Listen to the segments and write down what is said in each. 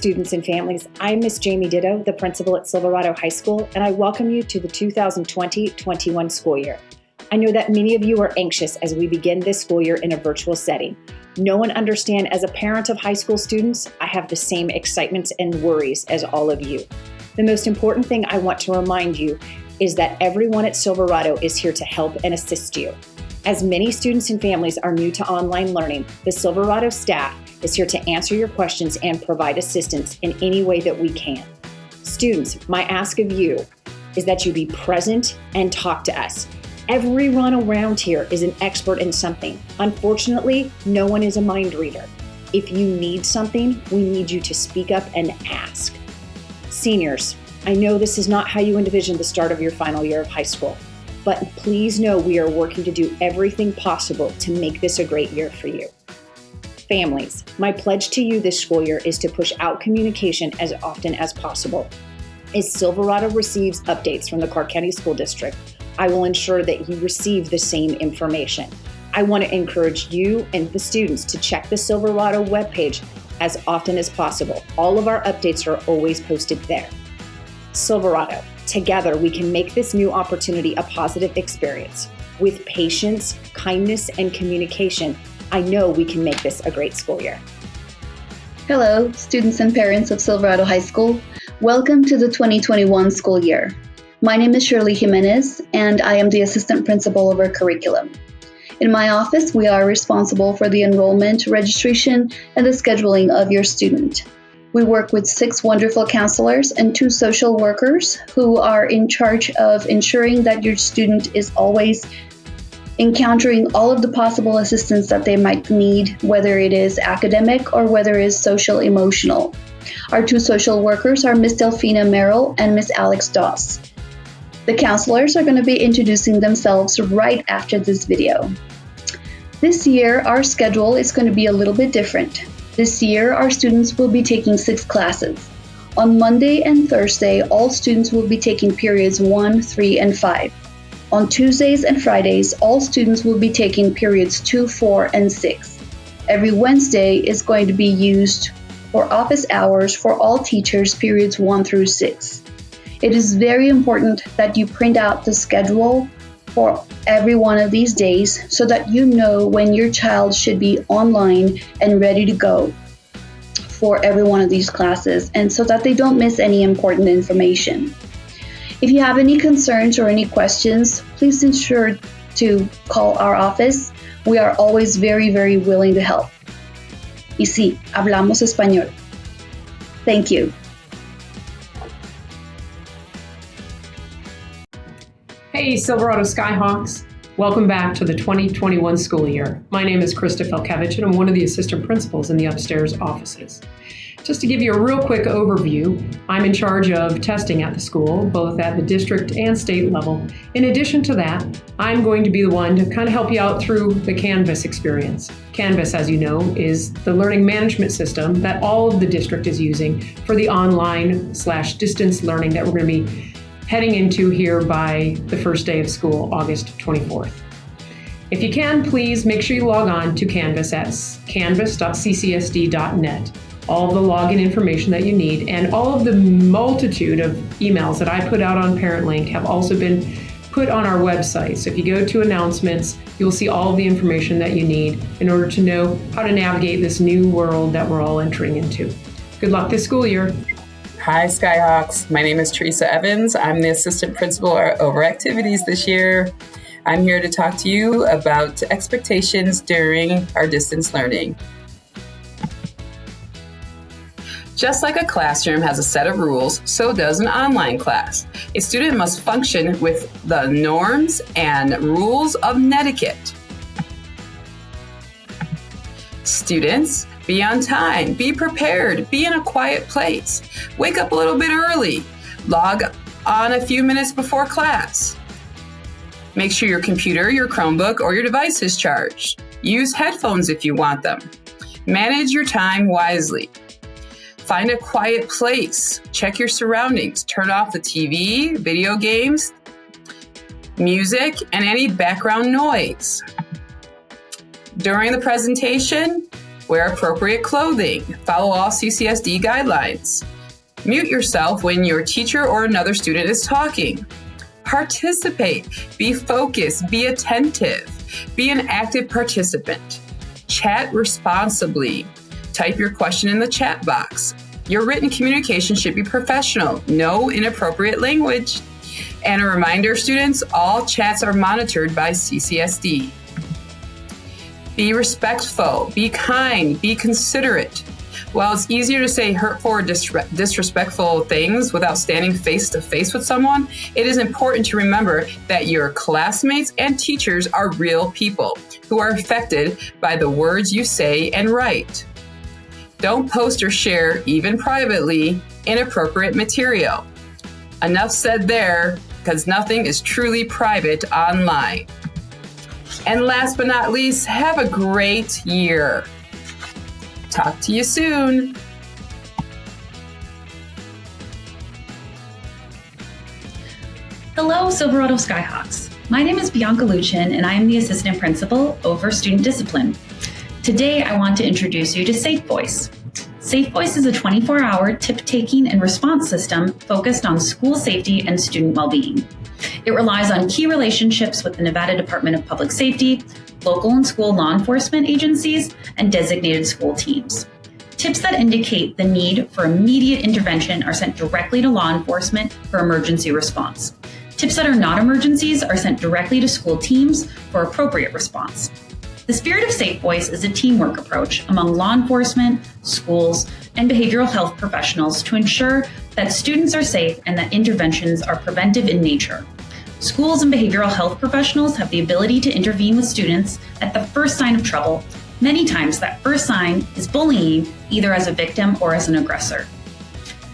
students and families. I'm Miss Jamie Ditto, the principal at Silverado High School, and I welcome you to the 2020-21 school year. I know that many of you are anxious as we begin this school year in a virtual setting. Know and understand, as a parent of high school students, I have the same excitements and worries as all of you. The most important thing I want to remind you is that everyone at Silverado is here to help and assist you. As many students and families are new to online learning, the Silverado staff is here to answer your questions and provide assistance in any way that we can. Students, my ask of you is that you be present and talk to us. Everyone around here is an expert in something. Unfortunately, no one is a mind reader. If you need something, we need you to speak up and ask. Seniors, I know this is not how you envisioned the start of your final year of high school, but please know we are working to do everything possible to make this a great year for you. Families, my pledge to you this school year is to push out communication as often as possible. As Silverado receives updates from the Clark County School District, I will ensure that you receive the same information. I want to encourage you and the students to check the Silverado webpage as often as possible. All of our updates are always posted there. Silverado, together we can make this new opportunity a positive experience. With patience, kindness, and communication, I know we can make this a great school year. Hello, students and parents of Silverado High School. Welcome to the 2021 school year. My name is Shirley Jimenez, and I am the assistant principal of our curriculum. In my office, we are responsible for the enrollment, registration, and the scheduling of your student. We work with 6 wonderful counselors and 2 social workers who are in charge of ensuring that your student is always encountering all of the possible assistance that they might need, whether it is academic or whether it is social emotional. Our 2 social workers are Miss Delphina Merrill and Miss Alex Doss. The counselors are going to be introducing themselves right after this video. This year, our schedule is going to be a little bit different. This year, our students will be taking 6 classes. On Monday and Thursday, all students will be taking periods 1, 3, and 5. On Tuesdays and Fridays, all students will be taking periods 2, 4, and 6. Every Wednesday is going to be used for office hours for all teachers, periods 1 through 6. It is very important that you print out the schedule for every one of these days so that you know when your child should be online and ready to go for every one of these classes, and so that they don't miss any important information. If you have any concerns or any questions, please ensure to call our office. We are always very, very willing to help. Y sí, hablamos español. Thank you. Hey, Silverado Skyhawks. Welcome back to the 2021 school year. My name is Krista Felkevich, and I'm one of the assistant principals in the upstairs offices. Just to give you a real quick overview, I'm in charge of testing at the school, both at the district and state level. In addition to that, I'm going to be the one to kind of help you out through the Canvas experience. Canvas, as you know, is the learning management system that all of the district is using for the online/distance learning that we're going to be heading into here by the first day of school, August 24th. If you can, please make sure you log on to Canvas at canvas.ccsd.net. All the login information that you need and all of the multitude of emails that I put out on Parent Link have also been put on our website. So if you go to announcements, you'll see all of the information that you need in order to know how to navigate this new world that we're all entering into. Good luck this school year. Hi, Skyhawks. My name is Teresa Evans. I'm the assistant principal over activities this year. I'm here to talk to you about expectations during our distance learning. Just like a classroom has a set of rules, so does an online class. A student must function with the norms and rules of netiquette. Students, be on time, be prepared, be in a quiet place. Wake up a little bit early. Log on a few minutes before class. Make sure your computer, your Chromebook, or your device is charged. Use headphones if you want them. Manage your time wisely. Find a quiet place. Check your surroundings. Turn off the TV, video games, music, and any background noise. During the presentation, Wear appropriate clothing. Follow all CCSD guidelines. Mute yourself when your teacher or another student is talking. Participate. Be focused. Be attentive. Be an active participant. Chat responsibly. Type your question in the chat box. Your written communication should be professional. No inappropriate language. And a reminder, students, all chats are monitored by CCSD. Be respectful, be kind, be considerate. While it's easier to say hurtful or disrespectful things without standing face to face with someone, it is important to remember that your classmates and teachers are real people who are affected by the words you say and write. Don't post or share, even privately, inappropriate material. Enough said there, because nothing is truly private online. And last but not least, have a great year. Talk to you soon. Hello, Silverado Skyhawks. My name is Bianca Luchin, and I am the Assistant Principal over Student Discipline. Today, I want to introduce you to Safe Voice. Safe Voice is a 24-hour tip-taking and response system focused on school safety and student well-being. It relies on key relationships with the Nevada Department of Public Safety, local and school law enforcement agencies, and designated school teams. Tips that indicate the need for immediate intervention are sent directly to law enforcement for emergency response. Tips that are not emergencies are sent directly to school teams for appropriate response. The spirit of Safe Voice is a teamwork approach among law enforcement, schools, and behavioral health professionals to ensure that students are safe and that interventions are preventive in nature. Schools and behavioral health professionals have the ability to intervene with students at the first sign of trouble. Many times that first sign is bullying, either as a victim or as an aggressor.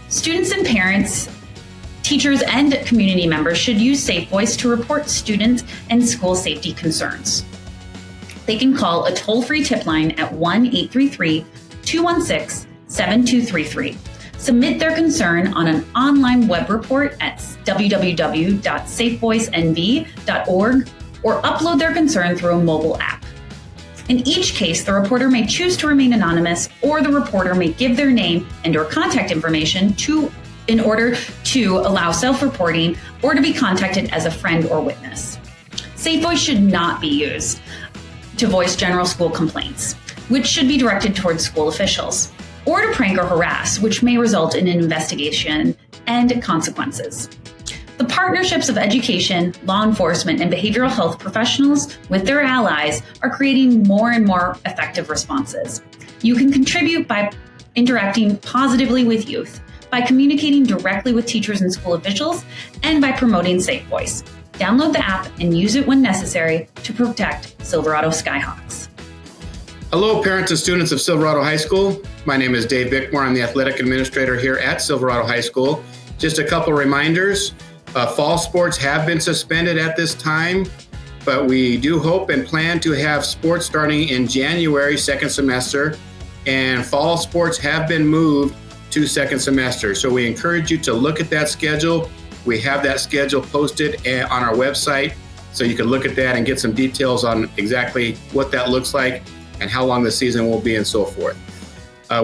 Students and parents, teachers, and community members should use Safe Voice to report student and school safety concerns. They can call a toll-free tip line at 1-833-216-7233. Submit their concern on an online web report at www.safevoicenv.org or upload their concern through a mobile app. In each case, the reporter may choose to remain anonymous, or the reporter may give their name and/or contact information in order to allow self-reporting or to be contacted as a friend or witness. Safe Voice should not be used to voice general school complaints, which should be directed towards school officials, or to prank or harass, which may result in an investigation and consequences. The partnerships of education, law enforcement, and behavioral health professionals with their allies are creating more and more effective responses. You can contribute by interacting positively with youth, by communicating directly with teachers and school officials, and by promoting Safe Voice. Download the app and use it when necessary to protect Silverado Skyhawks. Hello, parents and students of Silverado High School. My name is Dave Bickmore. I'm the athletic administrator here at Silverado High School. Just a couple reminders. Fall sports have been suspended at this time, but we do hope and plan to have sports starting in January, second semester, and fall sports have been moved to second semester. So we encourage you to look at that schedule. We have that schedule posted on our website, so you can look at that and get some details on exactly what that looks like and how long the season will be and so forth.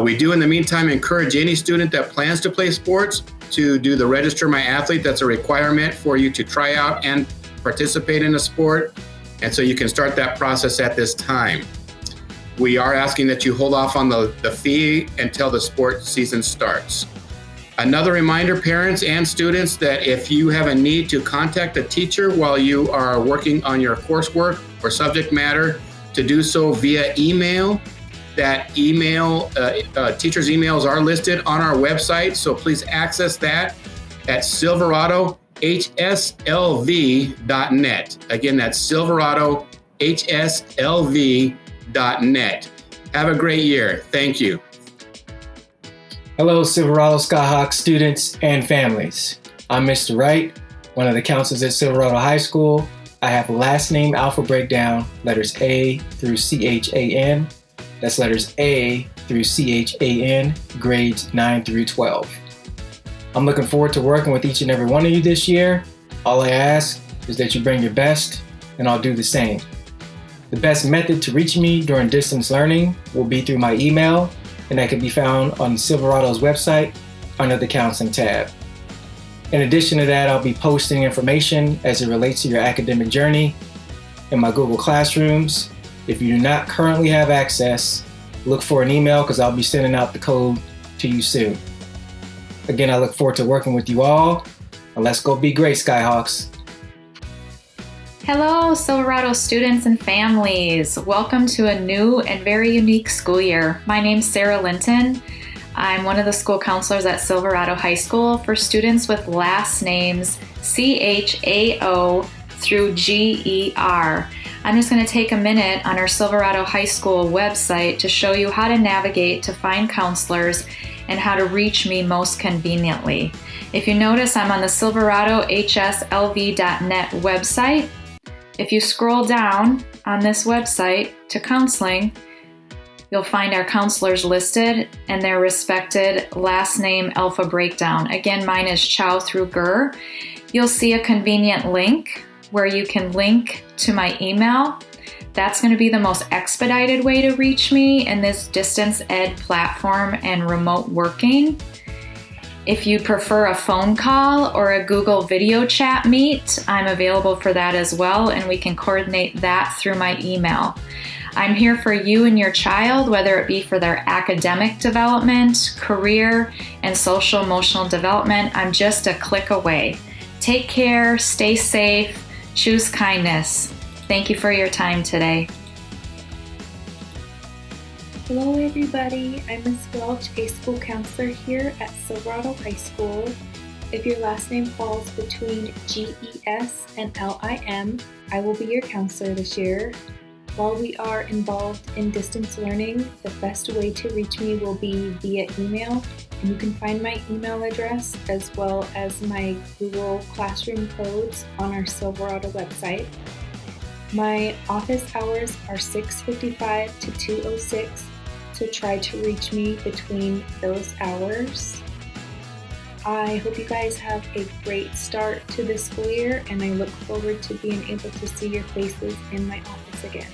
We do, in the meantime, encourage any student that plans to play sports to do the Register My Athlete. That's a requirement for you to try out and participate in a sport, and so you can start that process at this time. We are asking that you hold off on the fee until the sport season starts. Another reminder, parents and students, that if you have a need to contact a teacher while you are working on your coursework or subject matter, to do so via email. That email, teachers' emails are listed on our website, so please access that at silveradohslv.net. Again, that's silveradohslv.net. Have a great year. Thank you. Hello, Silverado Skyhawks students and families. I'm Mr. Wright, one of the counselors at Silverado High School. I have last name alpha breakdown, letters A through CHAN. That's letters A through CHAN, grades 9 through 12. I'm looking forward to working with each and every one of you this year. All I ask is that you bring your best, and I'll do the same. The best method to reach me during distance learning will be through my email, and that can be found on Silverado's website under the Counseling tab. In addition to that, I'll be posting information as it relates to your academic journey in my Google Classrooms. If you do not currently have access, look for an email because I'll be sending out the code to you soon. Again, I look forward to working with you all, and let's go be great, Skyhawks. Hello, Silverado students and families. Welcome to a new and very unique school year. My name's Sarah Linton. I'm one of the school counselors at Silverado High School for students with last names CHAO through GER. I'm just going to take a minute on our Silverado High School website to show you how to navigate to find counselors and how to reach me most conveniently. If you notice, I'm on the silveradohslv.net website. If you scroll down on this website to counseling, you'll find our counselors listed and their respected last name alpha breakdown. Again, mine is Chow through GER. You'll see a convenient link where you can link to my email. That's going to be the most expedited way to reach me in this distance ed platform and remote working. If you prefer a phone call or a Google video chat meet, I'm available for that as well, and we can coordinate that through my email. I'm here for you and your child, whether it be for their academic development, career, and social emotional development. I'm just a click away. Take care, stay safe, choose kindness. Thank you for your time today. Hello everybody, I'm Ms. Welch, a school counselor here at Silverado High School. If your last name falls between GES and LIM, I will be your counselor this year. While we are involved in distance learning, the best way to reach me will be via email, and you can find my email address as well as my Google Classroom codes on our Silverado website. My office hours are 6:55 to 2:06, so try to reach me between those hours. I hope you guys have a great start to this school year, and I look forward to being able to see your faces in my office again.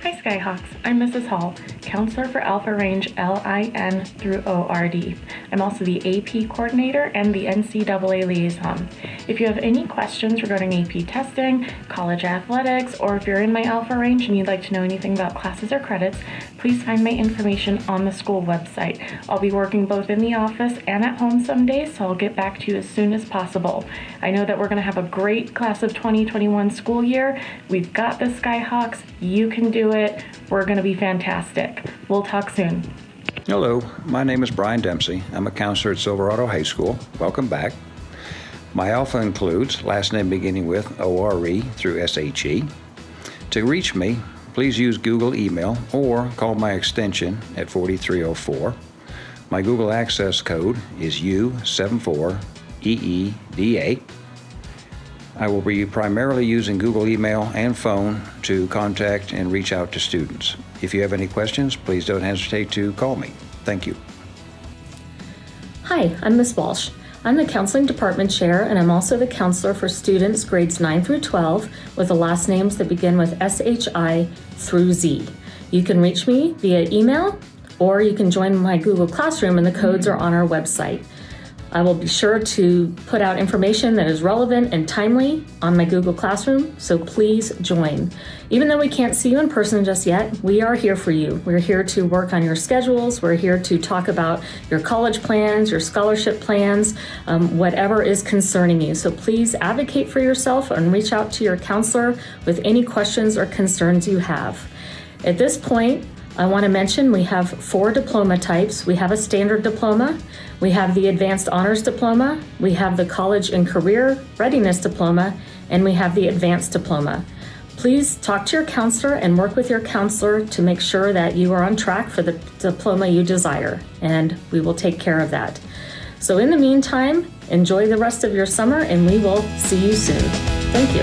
Hi Skyhawks, I'm Mrs. Hall, counselor for Alpha Range LIN through ORD. I'm also the AP coordinator and the NCAA liaison. If you have any questions regarding AP testing, college athletics, or if you're in my Alpha Range and you'd like to know anything about classes or credits, please find my information on the school website. I'll be working both in the office and at home some days, so I'll get back to you as soon as possible. I know that we're going to have a great class of 2021 school year. We've got the Skyhawks. You can do it. We're going to be fantastic. We'll talk soon. Hello, my name is Brian Dempsey. I'm a counselor at Silverado High School. Welcome back. My alpha includes last name beginning with ORE through SHE. To reach me, please use Google email or call my extension at 4304. My Google access code is U74EEDA. I will be primarily using Google email and phone to contact and reach out to students. If you have any questions, please don't hesitate to call me. Thank you. Hi, I'm Ms. Walsh. I'm the Counseling Department Chair, and I'm also the counselor for students grades 9 through 12 with the last names that begin with SHI through Z. You can reach me via email, or you can join my Google Classroom, and the codes are on our website. I will be sure to put out information that is relevant and timely on my Google Classroom, so please join. Even though we can't see you in person just yet, we are here for you. We're here to work on your schedules. We're here to talk about your college plans, your scholarship plans, whatever is concerning you. So please advocate for yourself and reach out to your counselor with any questions or concerns you have. At this point, I want to mention we have 4 diploma types. We have a standard diploma, we have the advanced honors diploma, we have the college and career readiness diploma, and we have the advanced diploma. Please talk to your counselor and work with your counselor to make sure that you are on track for the diploma you desire, and we will take care of that. So in the meantime, enjoy the rest of your summer, and we will see you soon. Thank you.